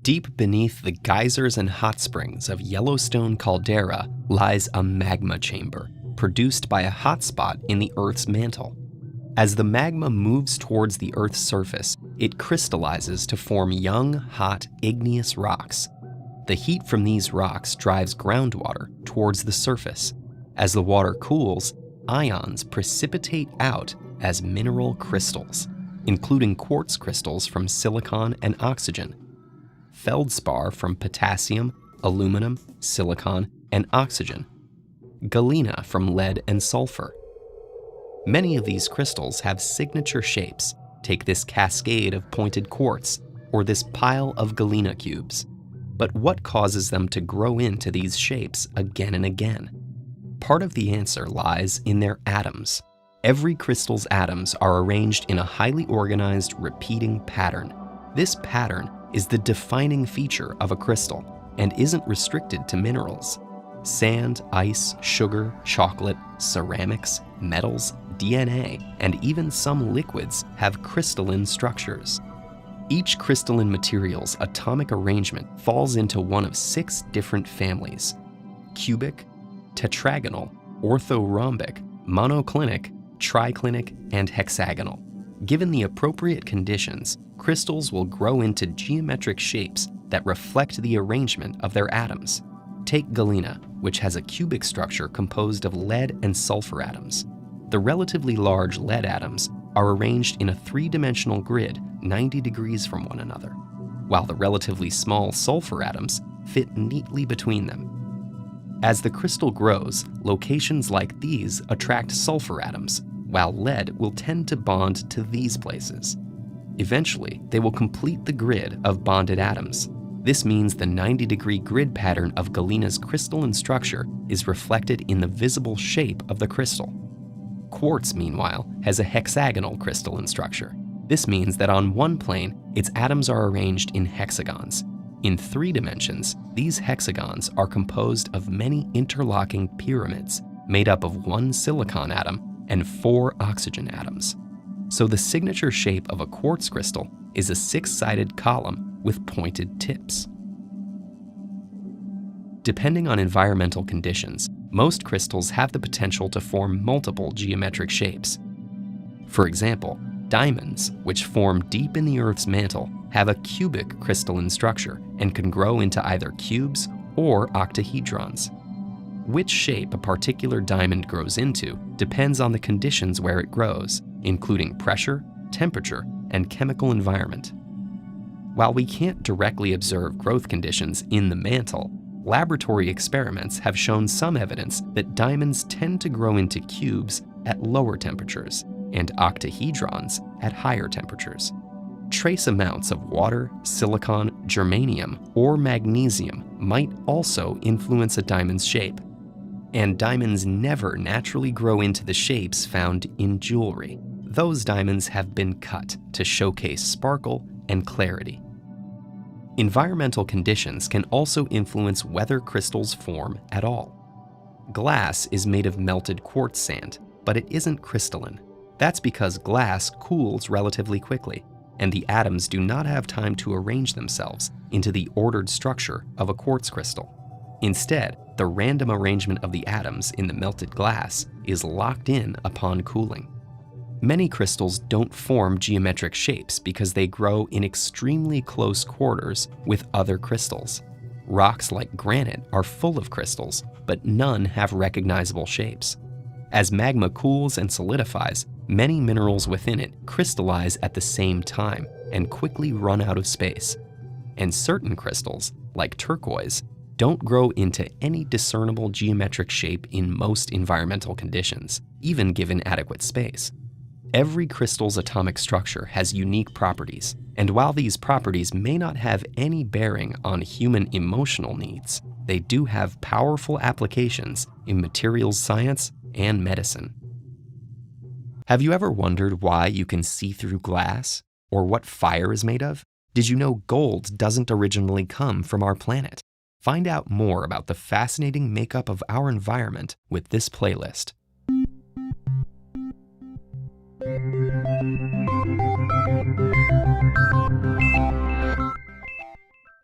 Deep beneath the geysers and hot springs of Yellowstone caldera lies a magma chamber, produced by a hotspot in the Earth's mantle. As the magma moves towards the Earth's surface, it crystallizes to form young, hot, igneous rocks. The heat from these rocks drives groundwater towards the surface. As the water cools, ions precipitate out as mineral crystals, including quartz crystals from silicon and oxygen, feldspar from potassium, aluminum, silicon, and oxygen, galena from lead and sulfur. Many of these crystals have signature shapes. Take this cascade of pointed quartz, or this pile of galena cubes. But what causes them to grow into these shapes again and again? Part of the answer lies in their atoms. Every crystal's atoms are arranged in a highly organized, repeating pattern. This pattern is the defining feature of a crystal and isn't restricted to minerals. Sand, ice, sugar, chocolate, ceramics, metals, DNA, and even some liquids have crystalline structures. Each crystalline material's atomic arrangement falls into one of 6 different families: cubic, tetragonal, orthorhombic, monoclinic, triclinic, and hexagonal. Given the appropriate conditions, crystals will grow into geometric shapes that reflect the arrangement of their atoms. Take galena, which has a cubic structure composed of lead and sulfur atoms. The relatively large lead atoms are arranged in a 3-dimensional grid 90 degrees from one another, while the relatively small sulfur atoms fit neatly between them. As the crystal grows, locations like these attract sulfur atoms, while lead will tend to bond to these places. Eventually, they will complete the grid of bonded atoms. This means the 90-degree grid pattern of galena's crystalline structure is reflected in the visible shape of the crystal. Quartz, meanwhile, has a hexagonal crystalline structure. This means that on one plane, its atoms are arranged in hexagons. In 3 dimensions, these hexagons are composed of many interlocking pyramids made up of 1 silicon atom and 4 oxygen atoms. So the signature shape of a quartz crystal is a 6-sided column with pointed tips. Depending on environmental conditions, most crystals have the potential to form multiple geometric shapes. For example, diamonds, which form deep in the Earth's mantle, have a cubic crystalline structure and can grow into either cubes or octahedrons. Which shape a particular diamond grows into depends on the conditions where it grows, including pressure, temperature, and chemical environment. While we can't directly observe growth conditions in the mantle, laboratory experiments have shown some evidence that diamonds tend to grow into cubes at lower temperatures and octahedrons at higher temperatures. Trace amounts of water, silicon, germanium, or magnesium might also influence a diamond's shape. And diamonds never naturally grow into the shapes found in jewelry. Those diamonds have been cut to showcase sparkle and clarity. Environmental conditions can also influence whether crystals form at all. Glass is made of melted quartz sand, but it isn't crystalline. That's because glass cools relatively quickly, and the atoms do not have time to arrange themselves into the ordered structure of a quartz crystal. Instead, the random arrangement of the atoms in the melted glass is locked in upon cooling. Many crystals don't form geometric shapes because they grow in extremely close quarters with other crystals. Rocks like granite are full of crystals, but none have recognizable shapes. As magma cools and solidifies, many minerals within it crystallize at the same time and quickly run out of space. And certain crystals, like turquoise, don't grow into any discernible geometric shape in most environmental conditions, even given adequate space. Every crystal's atomic structure has unique properties, and while these properties may not have any bearing on human emotional needs, they do have powerful applications in materials science and medicine. Have you ever wondered why you can see through glass, or what fire is made of? Did you know gold doesn't originally come from our planet? Find out more about the fascinating makeup of our environment with this playlist.